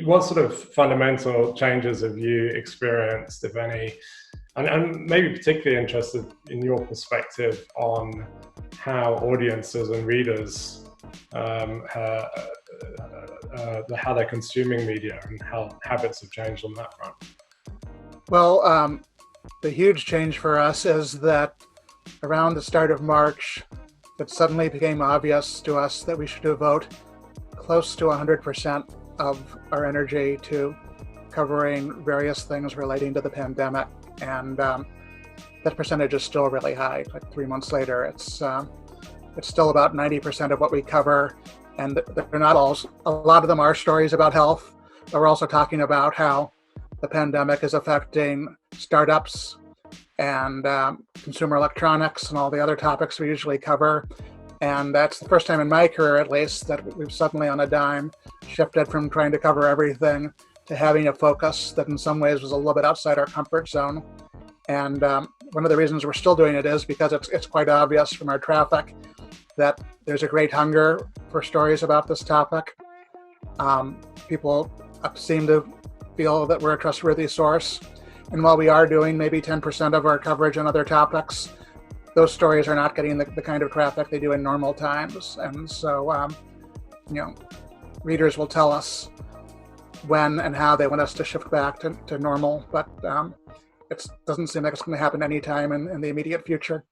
What sort of fundamental changes have you experienced, if any? And maybe particularly interested in your perspective on how audiences and readers, how they're consuming media and how habits have changed on that front. Well, the huge change for us is that around the start of March, it suddenly became obvious to us that we should devote close to 100% of our energy to covering various things relating to the pandemic. And that percentage is still really high. Like 3 months later, it's still about 90% of what we cover. And they're not all, a lot of them are stories about health, but we're also talking about how the pandemic is affecting startups and consumer electronics and all the other topics we usually cover. And that's the first time in my career, at least, that we've suddenly on a dime shifted from trying to cover everything to having a focus that in some ways was a little bit outside our comfort zone. And one of the reasons we're still doing it is because it's quite obvious from our traffic that there's a great hunger for stories about this topic. People seem to feel that we're a trustworthy source. And while we are doing maybe 10% of our coverage on other topics, those stories are not getting the kind of traffic they do in normal times. And so, readers will tell us when and how they want us to shift back to normal, but it doesn't seem like it's going to happen anytime in the immediate future.